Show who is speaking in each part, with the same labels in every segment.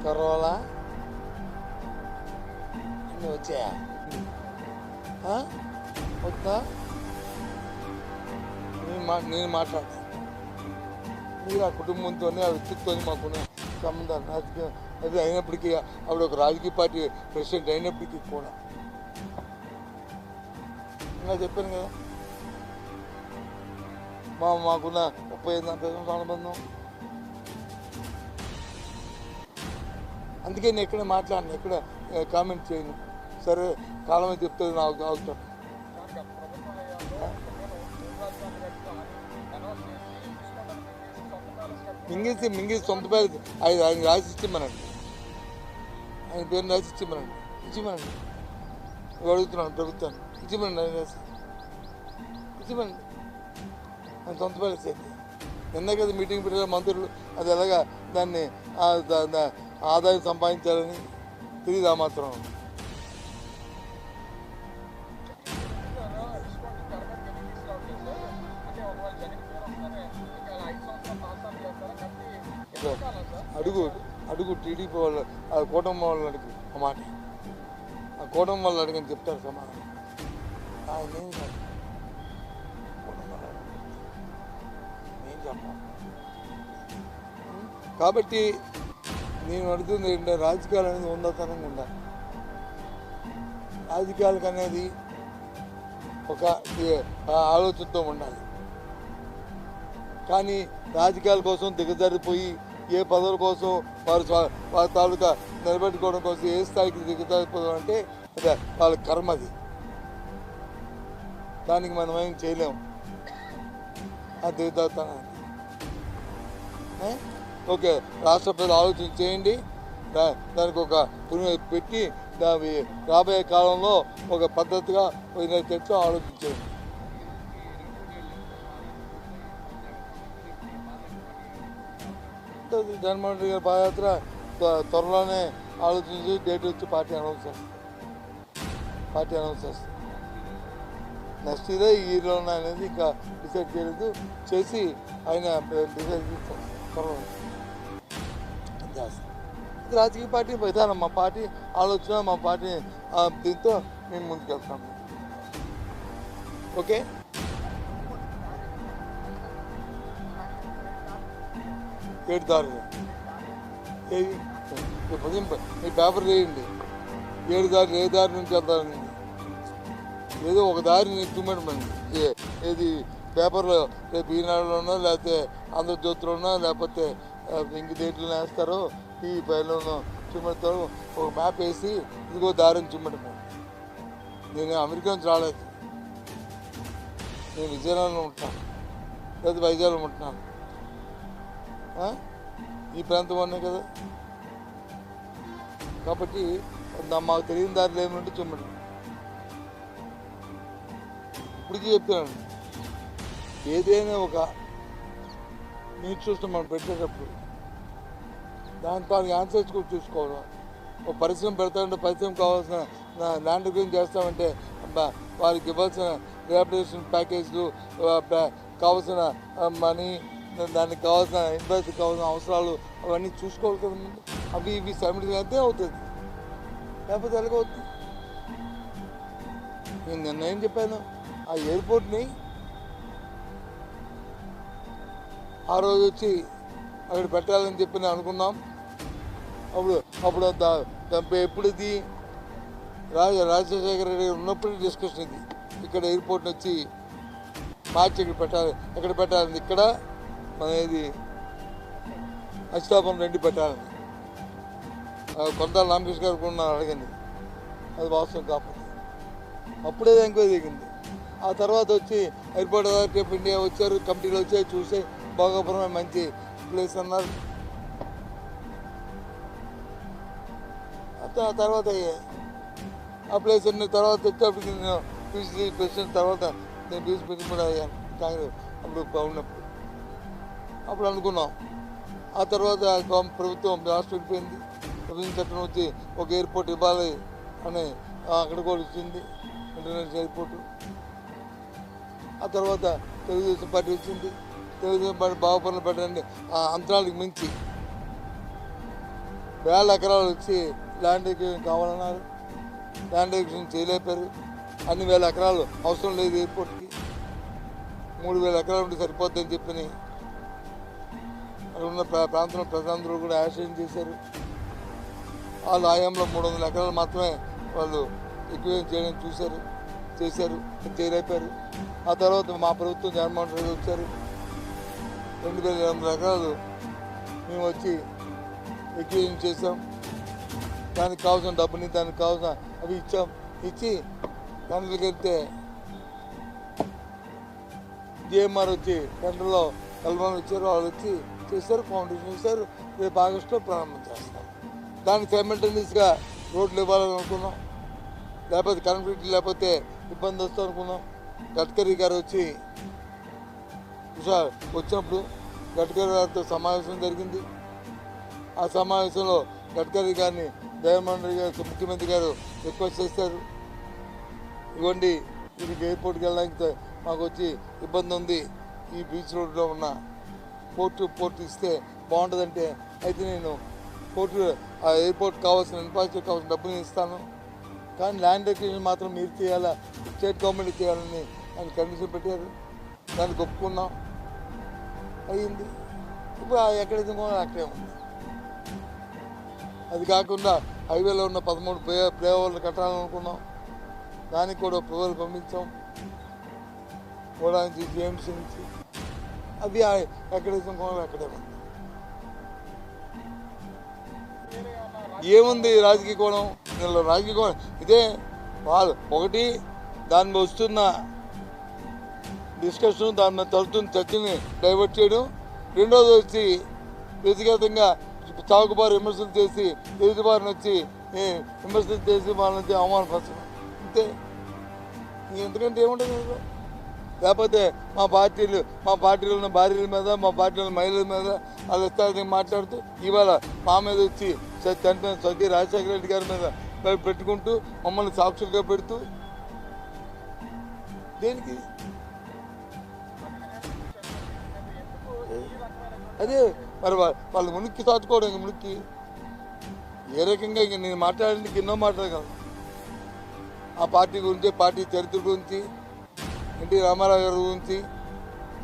Speaker 1: కర్రవాలా అన్నీ వచ్చాయా వద్దా నేను మాట్లాడతాను. మీరు ఆ కుటుంబంతోనే ఆ వ్యక్తితో మాకున్న సంబంధాలు రాజకీయ అది అయినప్పటికీ ఆవిడ ఒక రాజకీయ పార్టీ ప్రెసిడెంట్ అయినప్పటికీ కూడా ఇంకా చెప్పాను కదా మాకున్న 35-40 సంవత్సరాల అనుబంధం. అందుకే నేను ఎక్కడ మాట్లాడను, ఎక్కడ కామెంట్ చేయను. సరే కాలమే చెప్తుంది నాకు అవుతాను. మింగేసి సొంత పేరు ఆయన రాసి ఇచ్చిమ్మనండి, ఆయన పేరుని రాసి ఇచ్చిమ్మనండి. అడుగుతున్నాను ప్రభుత్వాన్ని ఇచ్చిమ్మనండి, ఆయన రాసి ఇచ్చిమ్మనండి. ఆయన సొంత పేరు చేయండి. నిన్న కదా మీటింగ్ పెట్టారు మంత్రులు, అది ఎలాగా దాన్ని ఆదాయం సంపాదించాలని తెలియదు ఆ మాత్రం. అడుగు టీడీపీ వాళ్ళు ఆ కూటమి వాళ్ళు అడుగు ఆ మాట, ఆ కూటమి వాళ్ళు అడిగని చెప్తారు సమాధానం. ఆయన ఏం కాదు, కూటమి వాళ్ళు ఏం చెప్పాలి. కాబట్టి నేను అడుగుతుంది ఏంటంటే రాజకీయాలు అనేది ఉన్నతనంగా ఉండాలి. రాజకీయాలకు అనేది ఒక ఆలోచనతో ఉండాలి. కానీ రాజకీయాల కోసం దిగజారిపోయి ఏ పదవుల కోసం వారి తాలూకా నిలబెట్టుకోవడం కోసం ఏ స్థాయికి దిగజారిపోవడం అంటే వాళ్ళ కర్మ అది. దానికి మనం ఏం చేయలేము ఆ దిగజారుతానికి. ఓకే, రాష్ట్ర ప్రజలు ఆలోచన చేయండి, దానికి ఒక పెట్టి రాబోయే కాలంలో ఒక పద్ధతిగా తెచ్చో ఆలోచించేయండి. జగన్మోహన్ రెడ్డి గారి పాదయాత్ర త్వరలోనే ఆలోచించి డేట్ వచ్చి పార్టీ అనౌన్స్ చేస్తుంది. నెక్స్ట్ ఇయర్ ఈ ఇయర్లో అనేది ఇంకా డిసైడ్ చేయలేదు, చేసి ఆయన డిసైడ్ చేస్తారు త్వరలో. ఇది రాజకీయ పార్టీ విధానం, మా పార్టీ ఆలోచన, మా పార్టీ దీంతో మేము ముందుకెళ్తాం. ఓకే, ఏడుదారు ఏది మీ పేపర్ వేయండి, 7 దారులు ఏ దారి నుంచి వెళ్తారని. ఏదో ఒక దారిని చూపెట్టమండి. ఏది పేపర్లో రేపు ఈనాడులోనో లేకపోతే ఆంధ్రజ్యోతిలోనో లేకపోతే ఇంక దేంట్లో వేస్తారో ఈ పైలోనో చూపెడతారో ఒక మ్యాప్ వేసి ఇదిగో దారిని చూపెట్టమండి. నేను అమెరికా నుంచి రాలేదు, నేను విజయనగరంలో ఉంటున్నాను లేదా వైజాగ్లో ఉంటున్నాను. ఈ ప్రాంతం అనే కదా, కాబట్టి మాకు తెలియని దారిలో ఏమంటే చూడండి. ఇప్పటికీ చెప్పాను, ఏదైనా ఒక నీట్ చూస్తాం మనం పెట్టేటప్పుడు దాంతో ఆన్సర్స్ కూడా చూసుకోవడం. ఒక పరిశ్రమ పెడతామంటే పరిశ్రమ కావాల్సిన ల్యాండ్ గురించి చేస్తామంటే వారికి ఇవ్వాల్సిన రిహాబిలిటేషన్ ప్యాకేజ్లు, కావాల్సిన మనీ, దానికి కావాల్సిన ఇన్వెస్ట్ కావాల్సిన అవసరాలు అవన్నీ చూసుకోవాలి కదా ముందు. అవి ఇవి సబ్మిట్ అయితే అవుతుంది, లేకపోతే ఎలాగవుతుంది. నేను నిన్న ఏం చెప్పాను, ఆ ఎయిర్పోర్ట్ని ఆ రోజు వచ్చి అక్కడ పెట్టాలని చెప్పి నేను అనుకున్నాం. అప్పుడు ఎప్పుడు ఇది రాజశేఖర రెడ్డి ఉన్నప్పుడు డిస్కషన్ ఇది. ఇక్కడ ఎయిర్పోర్ట్ని వచ్చి మార్చి ఎక్కడ పెట్టాలని, ఇక్కడ మన ఇది అచితాపురం 2 పెట్టాలని కొంత రామకృష్ణ గారు కూడా అడిగింది. అది వాస్తవం కాకపోతే అప్పుడే ఎంక్వైరీ దిగింది. ఆ తర్వాత వచ్చి ఎయిర్పోర్ట్ అథారిటీ ఆఫ్ ఇండియా వచ్చారు, కమిటీలు వచ్చాయి, చూసే భోగాపురం మంచి ప్లేస్ అన్నారు. ఆ తర్వాత ఆ ప్లేస్ అన్న తర్వాత వచ్చేప్పటికి నేను పీసీ ప్రెసిడెంట్, తర్వాత నేను పీసీ ప్రెసిడెంట్ కూడా అయ్యాను కాంగ్రెస్ అప్పుడు ఉన్నప్పుడు. అప్పుడు అనుకున్నాం. ఆ తర్వాత ప్రభుత్వం రాష్ట్రం వెళ్ళిపోయింది, ప్రభుత్వం చట్టం వచ్చి ఒక ఎయిర్పోర్ట్ ఇవ్వాలి అని అక్కడ కూడా వచ్చింది, ఇంటర్నేషనల్ ఎయిర్పోర్టు. ఆ తర్వాత తెలుగుదేశం పార్టీ వచ్చింది, తెలుగుదేశం పార్టీ బాగుపనులు పెట్టండి, ఆ అంతరాలకు మించి వేల ఎకరాలు వచ్చి ల్యాండ్ ఎక్విజిషన్ కావాలన్నారు. ల్యాండ్ ఎక్విజిషన్ చేయలేపారు. అన్ని వేల ఎకరాలు అవసరం లేదు ఎయిర్పోర్ట్కి, 3000 ఎకరాలు ఉంటే సరిపోద్దని చెప్పని అక్కడ ఉన్న ప్రాంతంలో ప్రజలందరూ కూడా యాక్సిడెంట్ చేశారు. వాళ్ళు ఆయంలో 300 ఎకరాలు మాత్రమే వాళ్ళు ఎక్విజిషన్ చేయడం చేశారు, చేయలేపారు. ఆ తర్వాత మా ప్రభుత్వం జగన్మోహన్ రెడ్డి వచ్చారు. 2800 ఎకరాలు మేము వచ్చి ఎక్విజిషన్ చేసాం. దానికి కావాల్సిన డబ్బుని, దానికి కావాల్సిన అవి ఇచ్చి టెండర్కి వెళ్తే జిఎంఆర్ వచ్చి టెండర్లో కల్పన ఇచ్చారు. వాళ్ళు వచ్చి చేశారు, ఫౌండేషన్ చేశారు. రేపు ఆగస్టులో ప్రారంభం చేస్తారు. దానికి సైమల్టేనియస్గా రోడ్లు ఇవ్వాలని అనుకున్నాం. లేకపోతే కనెక్టివిటీ లేకపోతే ఇబ్బంది వస్తుంది అనుకున్నాం. గడ్కరీ గారు వచ్చినప్పుడు గడ్కరీ గారితో సమావేశం జరిగింది. ఆ సమావేశంలో గడ్కరీ గారిని జగన్మోహన్ రెడ్డి గారు ముఖ్యమంత్రి గారు రిక్వెస్ట్ చేశారు. ఇవ్వండి, ఇది ఎయిర్పోర్ట్కి వెళ్ళడానికి మాకు వచ్చి ఇబ్బంది ఉంది, ఈ బీచ్ రోడ్లో ఉన్న పోర్ట్ ఇస్తే బాగుంటుందంటే, అయితే నేను ఆ ఎయిర్పోర్ట్ కావాల్సిన ఇన్ఫ్రాస్ట్రక్చర్ కావాల్సిన డబ్బులు ఇస్తాను, కానీ ల్యాండ్ ఎక్విజిషన్ మాత్రం మీరు చేయాలా, స్టేట్ గవర్నమెంట్ చేయాలని ఆయన కండిషన్ పెట్టారు. దాన్ని ఒప్పుకున్నాం, అయ్యింది. ఇప్పుడు ఎక్కడైతే అక్కడే ఉంది. అది కాకుండా హైవేలో ఉన్న 13 ఫ్లైఓవర్లు కట్టాలనుకున్నాం. దానికి కూడా ప్రపోజల్ పంపించాం, కూడా నుంచి జేఎంసీ నుంచి. అది ఎక్కడైతే అక్కడే ఉంది. ఏముంది రాజకీయ కోణం? రాజకీయ కోణం ఇదే. వాళ్ళు ఒకటి దాని మీద వస్తున్న డిస్కషన్, దాని మీద తలుతున్న చర్చని డైవర్ట్ చేయడం. రెండోది వచ్చి వ్యక్తిగతంగా చావుకుబారు విమర్శలు చేసి ఎదుటివారిని వచ్చి విమర్శలు చేసి వాళ్ళని వచ్చి అవమానపరచడం, అంతే. ఎందుకంటే ఏముంటుంది? లేకపోతే మా పార్టీలో ఉన్న భార్యల మీద, మా పార్టీలో ఉన్న మహిళల మీద వాళ్ళు ఇష్టాన్ని మాట్లాడుతూ ఇవాళ మా మీద వచ్చి స్వర్గీయ రాజశేఖర రెడ్డి గారి మీద పెట్టుకుంటూ మమ్మల్ని సాక్షులుగా పెడుతూ దేనికి? అదే మరి వాళ్ళు మునిక్కి సాచుకోవడం. ఇంక మునిక్కి ఏ రకంగా ఇంక నేను మాట్లాడడానికి ఎన్నో మాట్లాడగలను. ఆ పార్టీ గురించి, పార్టీ చరిత్ర గురించి, ఎన్టీ రామారావు గారి గురించి,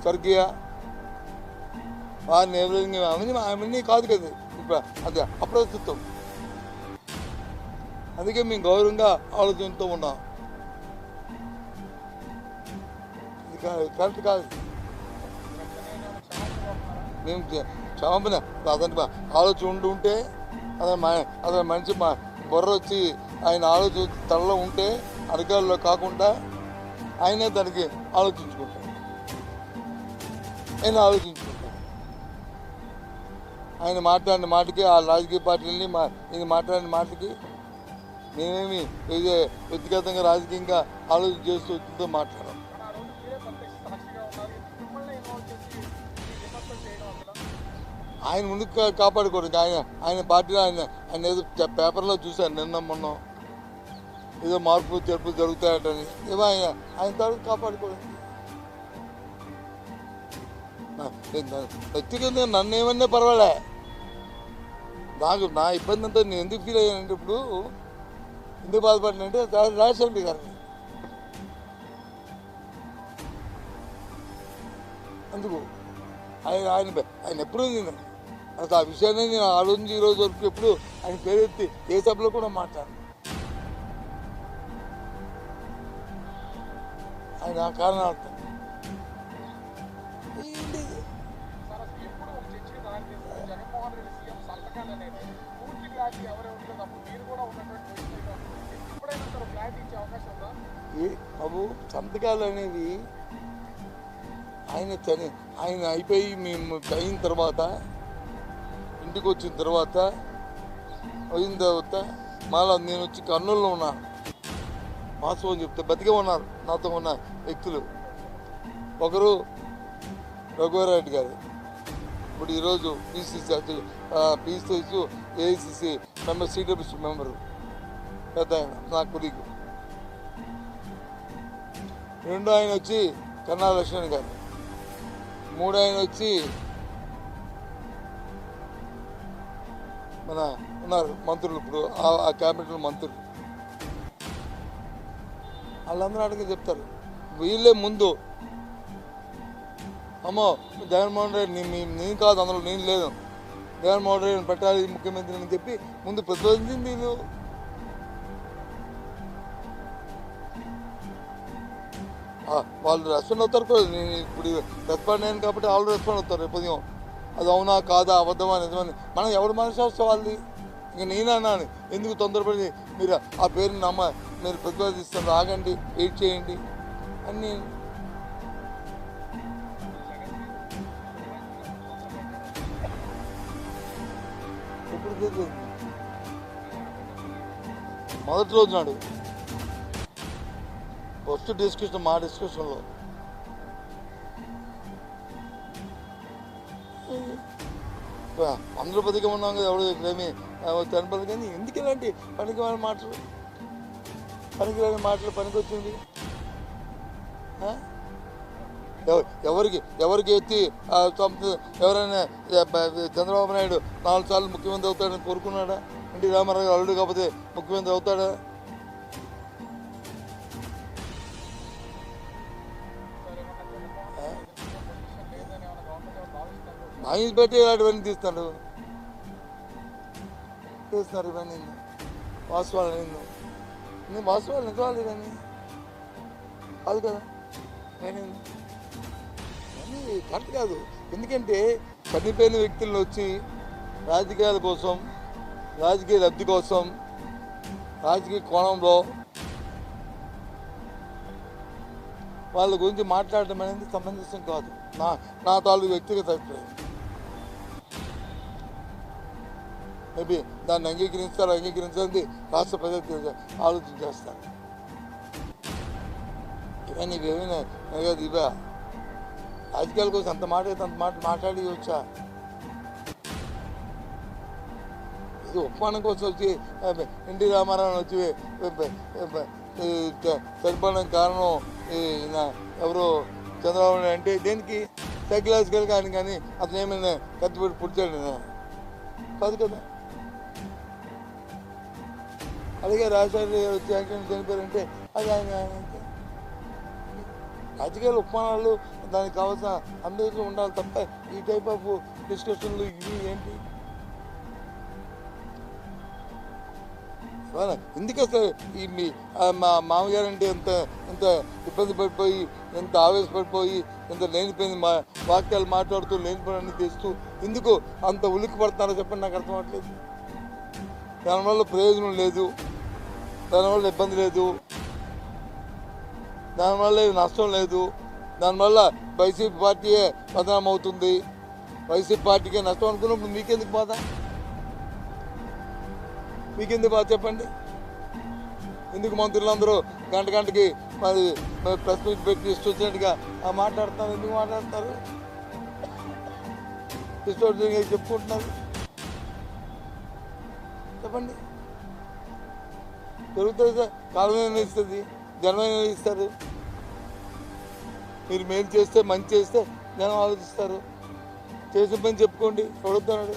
Speaker 1: స్వర్గీయ వారిని అవన్నీ కాదు కదా ఇప్పుడు, అదే అప్రస్తుతం. అందుకే మేము గౌరవంగా ఆలోచనతో ఉన్నాం. ఇది కరెక్ట్ కాదు. మేము క్షమాపణ అతని ఆలోచన ఉంటే, అతని మనిషి బుర్ర వచ్చి ఆయన ఆలోచన తలలో ఉంటే, అధికారుల్లో కాకుండా ఆయనే దానికి ఆలోచించుకుంటాడు. ఆయన మాట్లాడిన మాటకి, ఆ రాజకీయ పార్టీలని ఇది మాట్లాడిన మాటకి మేమేమి వ్యక్తిగతంగా రాజకీయంగా ఆలోచన చేస్తూ మాట్లాడాం. ఆయన ముందుకు కాపాడుకోవడానికి ఆయన పార్టీలో ఆయన ఏదో పేపర్లో చూశాను నిన్న మొన్న, ఏదో మార్పులు చేర్పులు జరుగుతాయటని. ఏమో ఆయన తరఫు కాపాడుకోవడానికి. వ్యక్తిగతంగా నన్ను ఏమన్నా పర్వాలే, నా ఇబ్బంది అంతా నేను ఎందుకు ఫీల్ అయ్యానంటే, ఇప్పుడు ఎందుకు బాధపడినంటే రాజశేఖర గారిని అందుకు ఆయన ఎప్పుడూ నేను అసలు ఆ విషయాన్ని నేను ఆ రోజు నుంచి ఈ రోజు వరకు ఎప్పుడు ఆయన పేరెత్తి ఏ సభలో కూడా మాట్లాడు. ఆయన ఆ కారణార్థం బాబు సంతకాలు అనేవి ఆయన అయిపోయి మేము అయిన తర్వాత, ఇంటికి వచ్చిన తర్వాత మళ్ళీ నేను వచ్చి కర్నూలులో ఉన్నాను. వాస్తవం చెప్తే బతికే ఉన్నారు నాతో ఉన్న వ్యక్తులు. ఒకరు రఘువరెడ్డి గారు, ఇప్పుడు ఈరోజు PCC AICC member, CWC member, పెద్ద ఆయన నా కొలీగు. రెండో ఆయన వచ్చి కన్నా లక్ష్మణ్ గారు. మూడో ఆయన వచ్చి మన ఉన్నారు మంత్రులు, ఇప్పుడు ఆ క్యాబినెట్లో మంత్రులు, వాళ్ళందరూ అడిగి చెప్తారు. వీళ్ళే ముందు అమ్మో జగన్మోహన్ రెడ్డి నేను కాదు, అందులో నేను లేదు, జగన్మోహన్ రెడ్డిని పెట్టాలి ముఖ్యమంత్రి అని చెప్పి ముందు ప్రతిపాదించింది వీళ్ళు. వాళ్ళు రెస్పాండ్ అవుతారు కూడా. నేను ఇప్పుడు రెస్పాండ్ అయ్యాను కాబట్టి వాళ్ళు రెస్పాండ్ అవుతారు రేపు ఉదయం. అది అవునా కాదా, అబద్ధమా నిజమని మనం ఎవరు మనసు వాళ్ళది. ఇంక నేనన్నాను, ఎందుకు తొందరపడి మీరు ఆ పేరుని మీరు ప్రతిపాదిస్తున్నారు, ఆగండి, వెయిట్ చేయండి అన్నీ. ఇప్పుడు మొదటి రోజు నాడు ఫస్ట్ డిస్కషన్, మా డిస్కషన్లో అందరూ బతిగా ఉన్నాం కదా, ఎవరు ఇక్కడేమి చనిపోదు. కానీ ఎందుకు ఇలాంటి పనికిరాని మాటలు, పనికొచ్చింది ఎవరికి ఎత్తి ఎవరైనా చంద్రబాబు నాయుడు 4 సార్లు ముఖ్యమంత్రి అవుతాడని కోరుకున్నాడా? ఎన్టీ రామారావు గారు అల్లుడు కాకపోతే ముఖ్యమంత్రి అవుతాడా? మైన్స్ పెట్టి ఇలాంటివన్నీ తీస్తున్నారు ఇవన్నీ వాస్తవాలు. నేను వాస్తవాలు నిజాలు ఇవన్నీ కాదు కదా, నేను కరెక్ట్ కాదు. ఎందుకంటే చనిపోయిన వ్యక్తులను వచ్చి రాజకీయాల కోసం, రాజకీయ లబ్ధి కోసం, రాజకీయ కోణంలో వాళ్ళ గురించి మాట్లాడడం అనేది సమంజసం కాదు. నా తాలూకు వ్యక్తిగత అభిప్రాయం. మేబీ దాన్ని అంగీకరించాలని రాష్ట్ర ప్రజలు ఆలోచన చేస్తారు. ఇవన్నీ ఏమైనా ఇవా రాజకీయాల కోసం అంత మాట మాట్లాడి వచ్చా? ఇది ఉపమానం కోసం వచ్చి ఎన్టీ రామారావు వచ్చి చనిపోవడానికి కారణం ఎవరో చంద్రబాబు నాయుడు అంటే దేనికి? సైకలాజికల్ కానీ అతను ఏమైనా కత్తిపెట్టి పుట్టాడు కాదు కదా. అలాగే రాజశేఖర్ వచ్చి యాక్సిడెంట్ చనిపోయారంటే అది ఆయన రాజకీయాలు ఉపమానాలు దానికి కావాల్సిన అందరికీ ఉండాలి తప్ప ఈ టైప్ ఆఫ్ డిస్కషన్లు ఇవి ఏంటి? ఎందుకు అసలు మా మామగారు అంటే ఎంత ఇబ్బంది పడిపోయి, ఎంత ఆవేశపడిపోయి, ఎంత లేనిపోయింది వాక్యాలు మాట్లాడుతూ లేనిపోయినన్ని తెస్తూ ఎందుకు అంత ఉలిక్కి పడుతున్నారో చెప్పండి, నాకు అర్థం అవ్వట్లేదు. దానివల్ల ప్రయోజనం లేదు, దానివల్ల ఇబ్బంది లేదు, దానివల్ల నష్టం లేదు. దానివల్ల వైసీపీ పార్టీయే పతనం అవుతుంది. వైసీపీ పార్టీకే నష్టం అనుకున్నప్పుడు మీకెందుకు బాధ? మీకెందుకు బాధ చెప్పండి? ఎందుకు మంత్రులందరూ గంటకి మరి ప్రెస్ మీట్ పెట్టి ఇష్టొచ్చినట్టుగా మాట్లాడుతున్నారు? ఎందుకు మాట్లాడతారు? ఇష్టొచ్చినట్టుగా చెప్పుకుంటున్నారు చెప్పండి. జరుగుతుంది సార్, కాలం నిర్ణయిస్తుంది, జనం నిర్ణయిస్తారు. మీరు మేలు చేస్తే, మంచి చేస్తే జనం ఆలోచిస్తారు. చేసిన పని చెప్పుకోండి, అడుగుతున్నాడు.